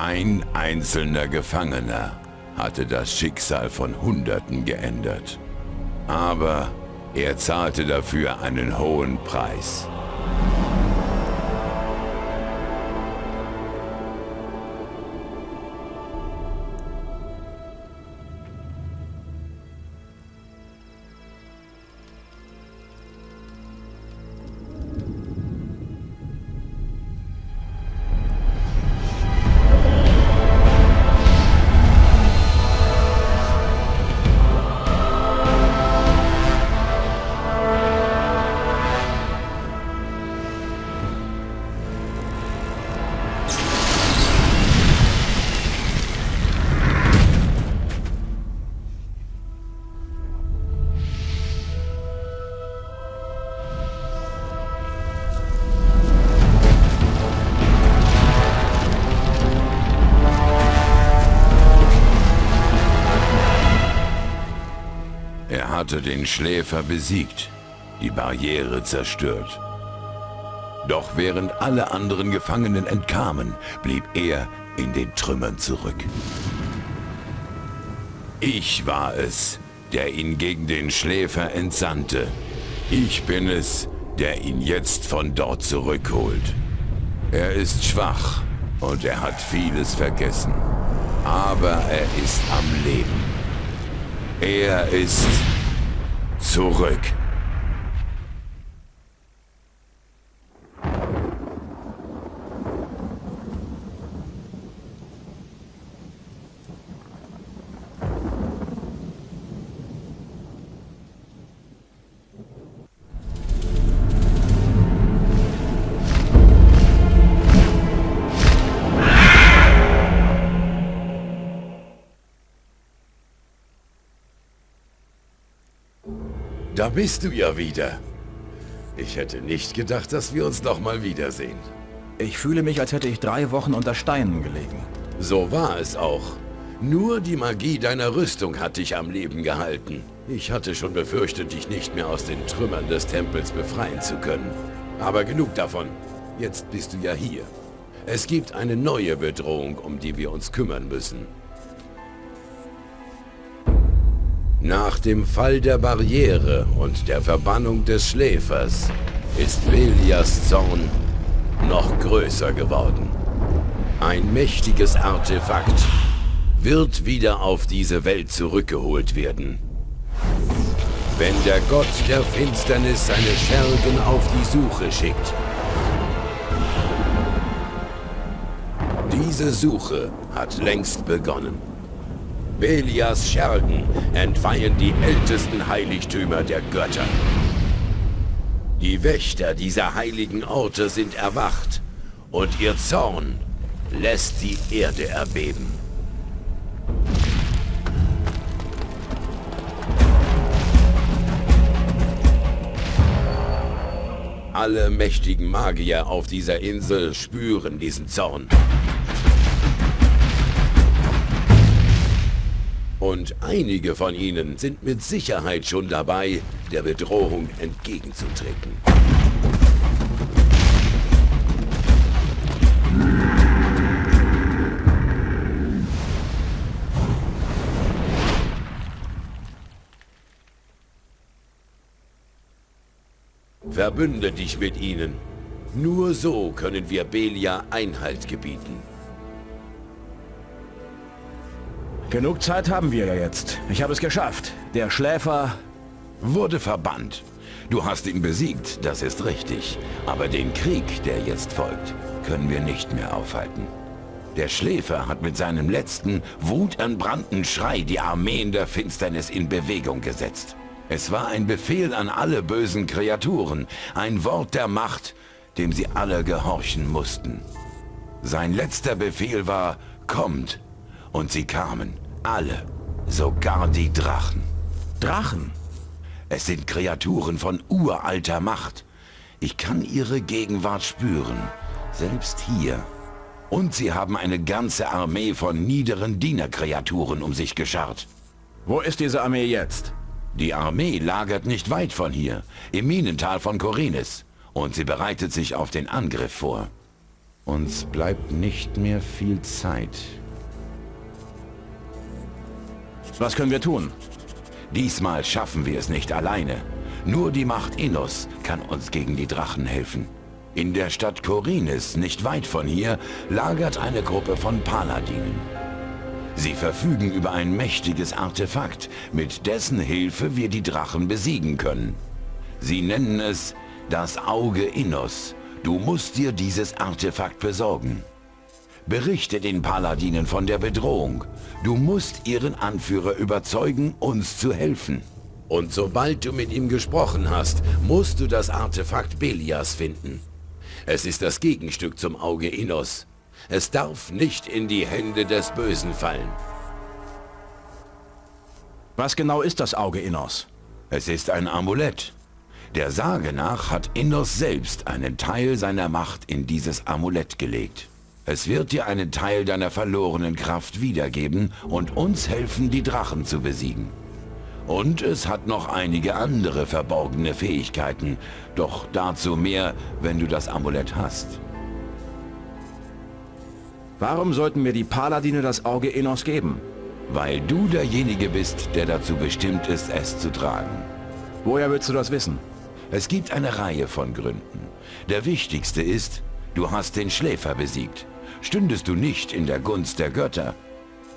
Ein einzelner Gefangener hatte das Schicksal von Hunderten geändert. Aber er zahlte dafür einen hohen Preis. Er hatte den Schläfer besiegt, die Barriere zerstört. Doch während alle anderen Gefangenen entkamen, blieb er in den Trümmern zurück. Ich war es, der ihn gegen den Schläfer entsandte. Ich bin es, der ihn jetzt von dort zurückholt. Er ist schwach und er hat vieles vergessen. Aber er ist am Leben. Er ist zurück. Da bist du ja wieder. Ich hätte nicht gedacht, dass wir uns noch mal wiedersehen. Ich fühle mich, als hätte ich 3 Wochen unter Steinen gelegen. So war es auch. Nur die Magie deiner Rüstung hat dich am Leben gehalten. Ich hatte schon befürchtet, dich nicht mehr aus den Trümmern des Tempels befreien zu können. Aber genug davon. Jetzt bist du ja hier. Es gibt eine neue Bedrohung, um die wir uns kümmern müssen. Nach dem Fall der Barriere und der Verbannung des Schläfers ist Belias Zorn noch größer geworden. Ein mächtiges Artefakt wird wieder auf diese Welt zurückgeholt werden. Wenn der Gott der Finsternis seine Schergen auf die Suche schickt. Diese Suche hat längst begonnen. Belias Schergen entweihen die ältesten Heiligtümer der Götter. Die Wächter dieser heiligen Orte sind erwacht und ihr Zorn lässt die Erde erbeben. Alle mächtigen Magier auf dieser Insel spüren diesen Zorn. Und einige von ihnen sind mit Sicherheit schon dabei, der Bedrohung entgegenzutreten. Verbünde dich mit ihnen. Nur so können wir Belia Einhalt gebieten. Genug Zeit haben wir ja jetzt. Ich habe es geschafft. Der Schläfer wurde verbannt. Du hast ihn besiegt, das ist richtig. Aber den Krieg, der jetzt folgt, können wir nicht mehr aufhalten. Der Schläfer hat mit seinem letzten, wutentbrannten Schrei die Armeen der Finsternis in Bewegung gesetzt. Es war ein Befehl an alle bösen Kreaturen, ein Wort der Macht, dem sie alle gehorchen mussten. Sein letzter Befehl war, kommt. Und sie kamen, alle, sogar die Drachen. Drachen? Es sind Kreaturen von uralter Macht. Ich kann ihre Gegenwart spüren, selbst hier. Und sie haben eine ganze Armee von niederen Dienerkreaturen um sich geschart. Wo ist diese Armee jetzt? Die Armee lagert nicht weit von hier, im Minental von Khorinis. Und sie bereitet sich auf den Angriff vor. Uns bleibt nicht mehr viel Zeit. Was können wir tun? Diesmal schaffen wir es nicht alleine. Nur die Macht Innos kann uns gegen die Drachen helfen. In der Stadt Khorinis, nicht weit von hier, lagert eine Gruppe von Paladinen. Sie verfügen über ein mächtiges Artefakt, mit dessen Hilfe wir die Drachen besiegen können. Sie nennen es das Auge Innos. Du musst dir dieses Artefakt besorgen. Berichte den Paladinen von der Bedrohung. Du musst ihren Anführer überzeugen, uns zu helfen. Und sobald du mit ihm gesprochen hast, musst du das Artefakt Belias finden. Es ist das Gegenstück zum Auge Innos. Es darf nicht in die Hände des Bösen fallen. Was genau ist das Auge Innos? Es ist ein Amulett. Der Sage nach hat Innos selbst einen Teil seiner Macht in dieses Amulett gelegt. Es wird dir einen Teil deiner verlorenen Kraft wiedergeben und uns helfen, die Drachen zu besiegen. Und es hat noch einige andere verborgene Fähigkeiten, doch dazu mehr, wenn du das Amulett hast. Warum sollten mir die Paladine das Auge Innos geben? Weil du derjenige bist, der dazu bestimmt ist, es zu tragen. Woher willst du das wissen? Es gibt eine Reihe von Gründen. Der wichtigste ist, du hast den Schläfer besiegt. Stündest du nicht in der Gunst der Götter,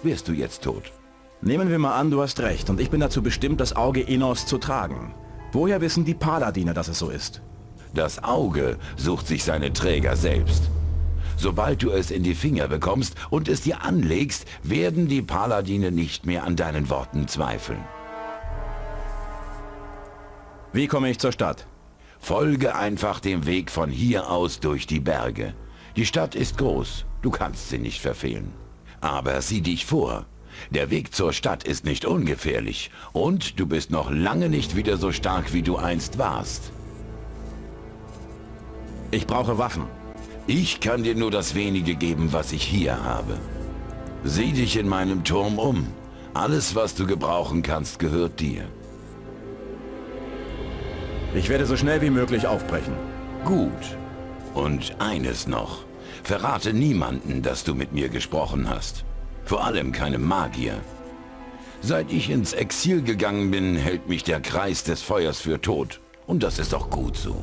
wärst du jetzt tot. Nehmen wir mal an, du hast recht und ich bin dazu bestimmt, das Auge Innos zu tragen. Woher wissen die Paladine, dass es so ist? Das Auge sucht sich seine Träger selbst. Sobald du es in die Finger bekommst und es dir anlegst, werden die Paladine nicht mehr an deinen Worten zweifeln. Wie komme ich zur Stadt? Folge einfach dem Weg von hier aus durch die Berge. Die Stadt ist groß, du kannst sie nicht verfehlen. Aber sieh dich vor. Der Weg zur Stadt ist nicht ungefährlich und du bist noch lange nicht wieder so stark, wie du einst warst. Ich brauche Waffen. Ich kann dir nur das wenige geben, was ich hier habe. Sieh dich in meinem Turm um. Alles, was du gebrauchen kannst, gehört dir. Ich werde so schnell wie möglich aufbrechen. Gut. Und eines noch. Verrate niemanden, dass du mit mir gesprochen hast. Vor allem keinem Magier. Seit ich ins Exil gegangen bin, hält mich der Kreis des Feuers für tot. Und das ist auch gut so.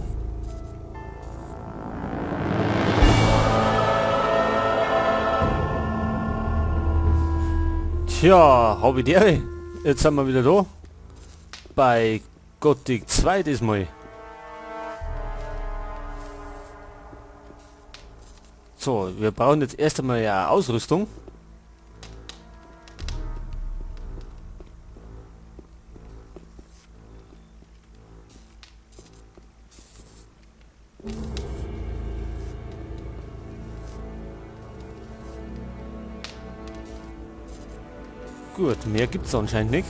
Tja, hab ich die. Jetzt sind wir wieder da. Bei Gothic 2 diesmal. So, wir brauchen jetzt erst einmal ja Ausrüstung. Gut, mehr gibt's anscheinend nicht.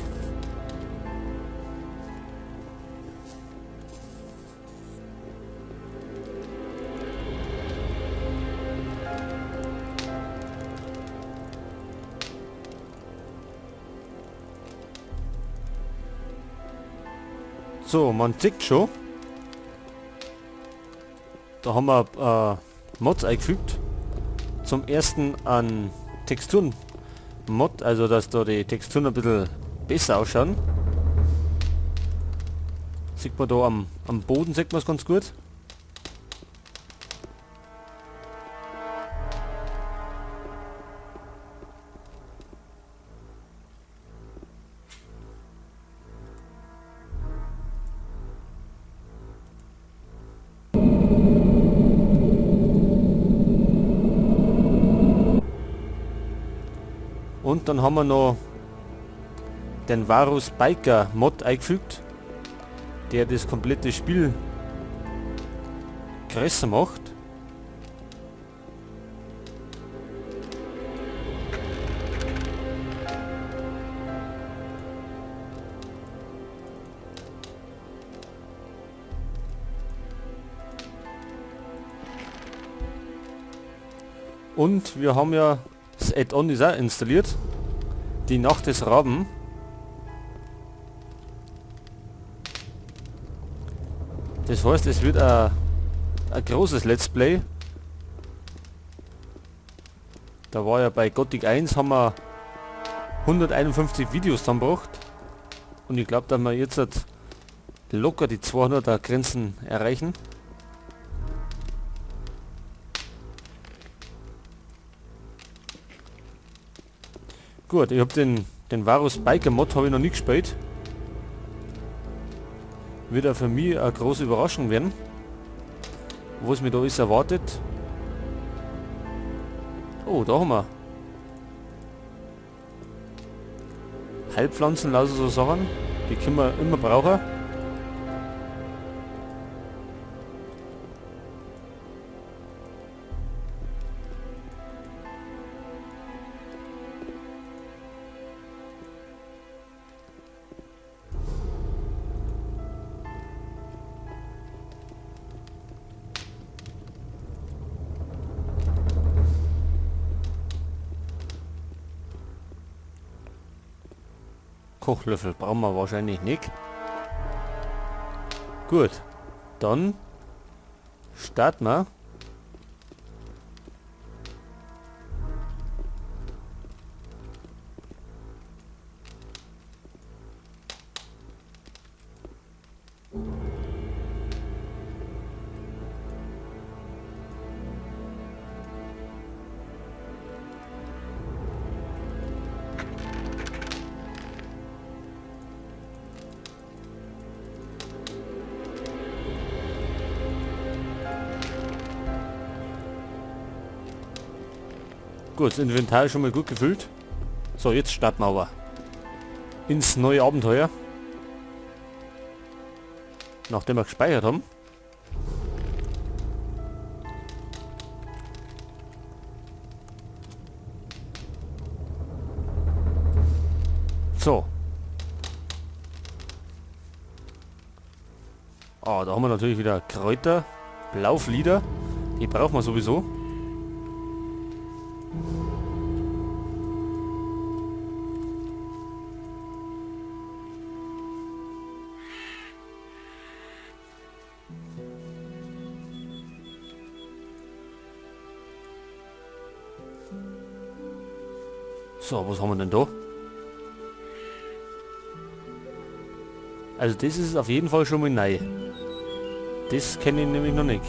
So, man sieht schon. Da haben wir Mods eingefügt. Zum ersten an Texturen Mod, also dass da die Texturen ein bisschen besser ausschauen. Sieht man da am Boden, sieht man es ganz gut. Und dann haben wir noch den Varus Biker Mod eingefügt, der das komplette Spiel größer macht. Und wir haben ja das Add-on ist auch installiert. Die Nacht des Raben. Das heißt, es wird ein großes Let's Play. Da war ja bei Gothic 1 haben wir 151 Videos dann gebracht. Und ich glaube, dass wir jetzt halt locker die 200er Grenzen erreichen. Gut, ich habe den Varus Biker Mod habe ich noch nie gespielt. Wird er für mich eine große Überraschung werden. Was mir da alles erwartet. Oh, da haben wir. Heilpflanzen, lauter so Sachen. Die können wir immer brauchen. Kochlöffel brauchen wir wahrscheinlich nicht. Gut, dann starten wir. Gut, das Inventar ist schon mal gut gefüllt. So, jetzt starten wir aber ins neue Abenteuer. Nachdem wir gespeichert haben. So. Ah, da haben wir natürlich wieder Kräuter, Blauflieder. Die brauchen wir sowieso. So, was haben wir denn da? Also das ist auf jeden Fall schon mal neu. Das kenne ich nämlich noch nicht.